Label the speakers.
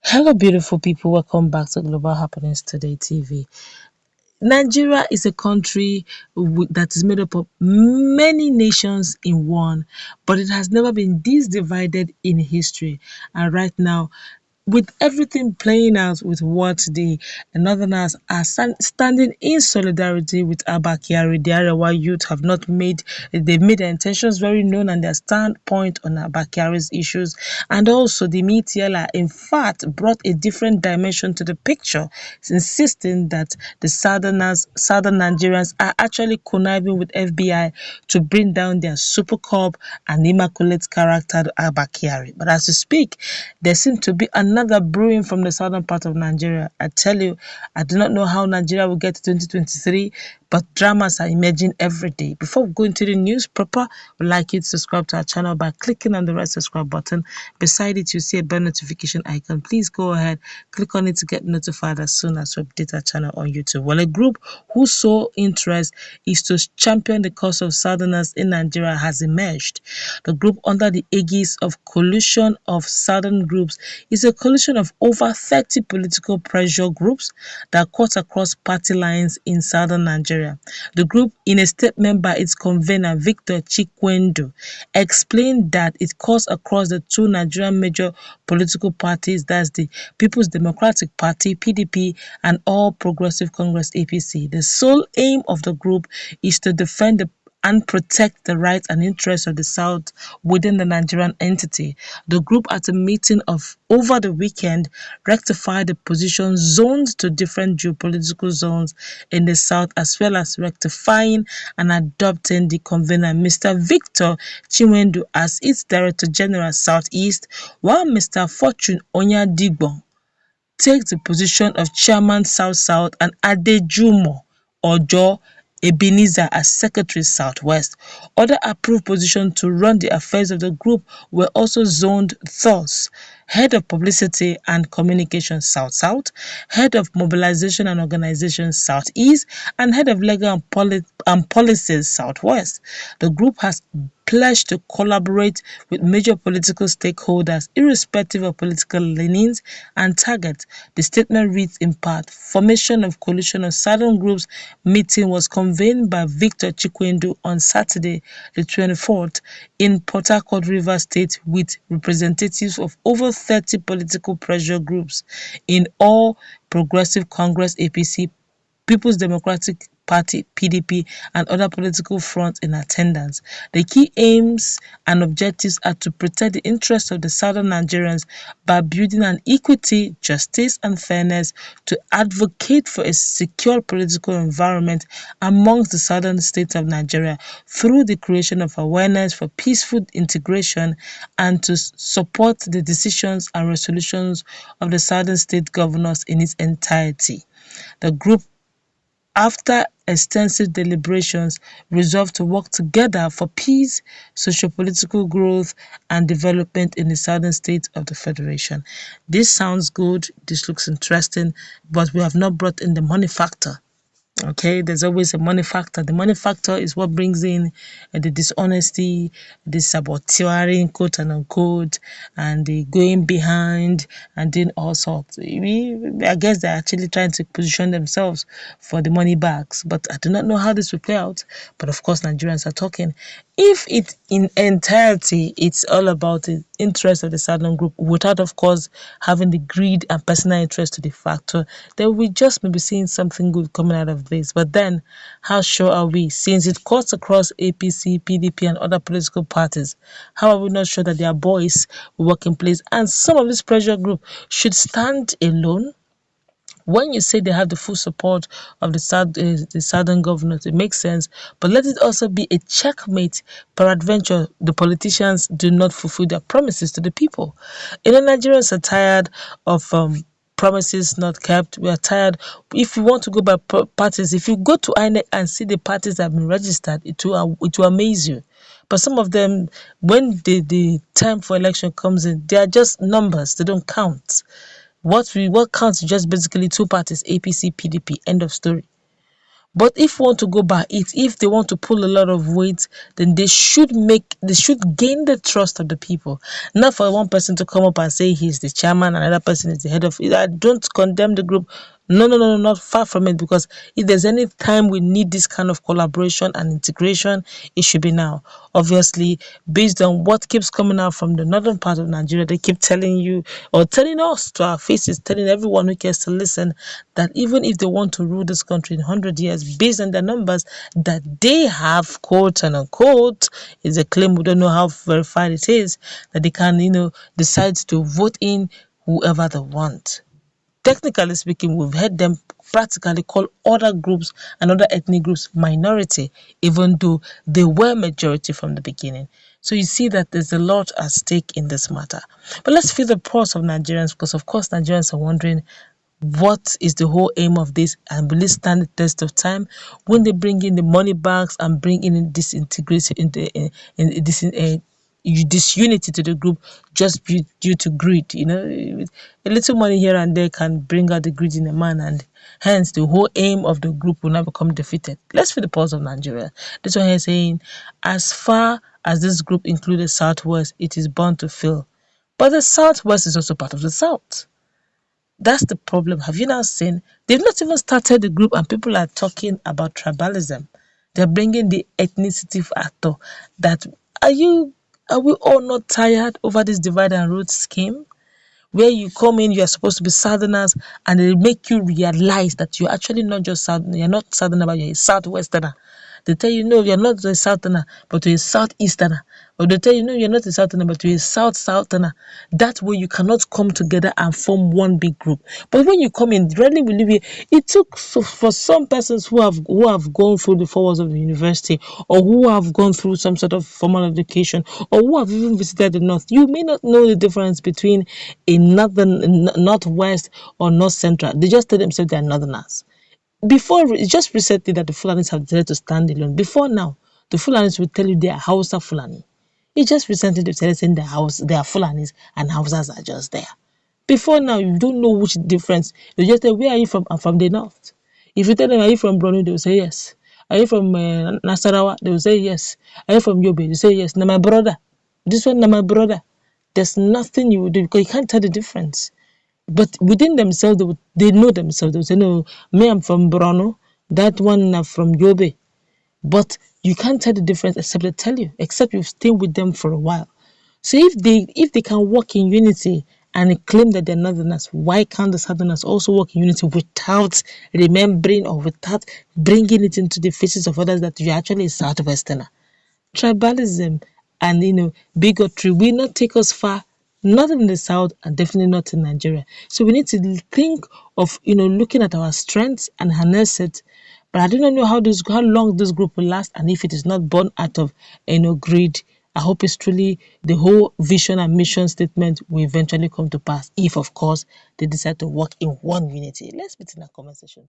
Speaker 1: Hello, beautiful people. Welcome back to Global Happenings Today TV. Nigeria is a country that is made up of many nations in one, but it has never been this divided in history. And right now, with everything playing out with what the Northerners are standing in solidarity with Abba Kyari, the Arewa youth have not made, they've made their intentions very known and their standpoint on Abba Kyari's issues. And also the media, in fact, brought a different dimension to the picture, insisting that the southern Nigerians are actually conniving with FBI to bring down their super cop and immaculate character Abba Kyari. But as we speak, there seems to be another brewing from the southern part of Nigeria. I tell you, I do not know how Nigeria will get to 2023, but dramas are emerging every day. Before we go into the news proper, we'd like you to subscribe to our channel by clicking on the red subscribe button. Beside it, you see a bell notification icon. Please go ahead, click on it to get notified as soon as we update our channel on YouTube. Well, a group whose sole interest is to champion the cause of Southerners in Nigeria has emerged. The group, under the aegis of Coalition of Southern Groups, is a coalition of over 30 political pressure groups that cut across party lines in southern Nigeria. The group, in a statement by its convener Victor Chikwendo, explained that it cuts across the two Nigerian major political parties, that's the People's Democratic Party (PDP) and All Progressive Congress (APC). The sole aim of the group is to defend and protect the rights and interests of the South within the Nigerian entity. The group, at a meeting of over the weekend, rectified the position zoned to different geopolitical zones in the South, as well as rectifying and adopting the convener, Mr. Victor Chiwendu, as its Director General Southeast, while Mr. Fortune Onyadigbo takes the position of Chairman South-South and Adejumo Ojo Ebenezer as Secretary Southwest. Other approved positions to run the affairs of the group were also zoned thus: Head of Publicity and Communication South-South, Head of Mobilization and Organization Southeast, and Head of Legal and Policies Southwest. The group has pledged to collaborate with major political stakeholders irrespective of political leanings and targets. The statement reads in part: Formation of Coalition of Southern Groups meeting was convened by Victor Chikwendo on Saturday, the 24th, in Port Harcourt, Rivers State, with representatives of over 30 political pressure groups in All Progressive Congress (APC), People's Democratic Party (PDP), and other political fronts in attendance. The key aims and objectives are to protect the interests of the southern Nigerians by building an equity, justice, and fairness, to advocate for a secure political environment amongst the southern states of Nigeria through the creation of awareness for peaceful integration, and to support the decisions and resolutions of the southern state governors in its entirety. The group, after extensive deliberations, resolved to work together for peace, socio-political growth, and development in the southern states of the Federation. This sounds good, this looks interesting, but we have not brought in the money factor. Okay, there's always a money factor. The money factor is what brings in the dishonesty, the saboteuring, quote and unquote, and the going behind and doing all sorts. I guess they're actually trying to position themselves for the money bags, but I do not know how this will play out. But of course, Nigerians are talking. If it in entirety, it's all about the interest of the Southern group, without, of course, having the greed and personal interest to the factor, then we just may be seeing something good coming out of this. But then, how sure are we? Since it cuts across APC, PDP, and other political parties, how are we not sure that their voice will work in place? And some of this pressure group should stand alone. When you say they have the full support of the southern governors, it makes sense. But let it also be a checkmate. Peradventure, the politicians do not fulfill their promises to the people. Nigerians are tired of promises not kept. We are tired. If you want to go by parties, if you go to INEC and see the parties that have been registered, it will amaze you. But some of them, when the time for election comes in, they are just numbers. They don't count. What counts is just basically two parties, APC, PDP, end of story. But if we want to go by it, if they want to pull a lot of weight, then they should gain the trust of the people. Not for one person to come up and say he's the chairman, another person is the head of it. I don't condemn the group. No, no, no, no, not far from it. Because if there's any time we need this kind of collaboration and integration, it should be now. Obviously, based on what keeps coming out from the northern part of Nigeria, they keep telling you or telling us to our faces, telling everyone who cares to listen that even if they want to rule this country in 100 years, based on the numbers that they have, quote and unquote, is a claim we don't know how verified it is, that they can, decide to vote in whoever they want. Technically speaking, we've heard them practically call other groups and other ethnic groups minority, even though they were majority from the beginning. So you see that there's a lot at stake in this matter. But let's feel the pulse of Nigerians, because of course Nigerians are wondering what is the whole aim of this, and will it stand the test of time when they bring in the money bags and bring in this integration in this disunity to the group, just due to greed. A little money here and there can bring out the greed in a man, and hence the whole aim of the group will now become defeated. Let's feel the pulse of Nigeria. This one here saying, as far as this group included Southwest, it is bound to fail. But the Southwest is also part of the South. That's the problem. Have you now seen? They've not even started the group, and people are talking about tribalism. They're bringing the ethnicity factor. That are we all not tired over this divide and rule scheme? Where you come in, you are supposed to be Southerners, and they make you realize that you're actually not just Southern, you're not Southerner, but you're a Southwesterner. They tell you, no, you're not a Southerner, but you're a Southeasterner. Or they tell you, no, you're not a Southerner, but you're a Southerner. That way you cannot come together and form one big group. But when you come in, rarely will you be. It took for some persons who have gone through the 4 walls of the university, or who have gone through some sort of formal education, or who have even visited the north. You may not know the difference between a northwest or north central. They just tell themselves they are northerners. Before, it's just recently that the Fulanis have decided to stand alone. Before now, the Fulanis will tell you they are Hausa Fulani. It's just recently they've started saying they are Fulanis and Hausas are just there. Before now, you don't know which difference. You just say, where are you from? I'm from the north. If you tell them, are you from Brunei? They will say yes. Are you from Nasarawa? They will say yes. Are you from Yobe? They say yes. Now my brother. This one, now my brother. There's nothing you will do because you can't tell the difference. But within themselves, they know themselves. They say, no, me, I'm from Brano. That one, I'm from Yobe. But you can't tell the difference except they tell you, except you've stayed with them for a while. So if they can work in unity and claim that they're northerners, why can't the southerners also work in unity without remembering or without bringing it into the faces of others that you're actually a southwesterner? Tribalism and bigotry will not take us far, not in the south and definitely not in Nigeria. So we need to think of looking at our strengths and harness it. But I do not know how long this group will last, and if it is not born out of greed. I hope it's truly the whole vision and mission statement will eventually come to pass, if of course they decide to work in one unity. Let's meet in a comment section.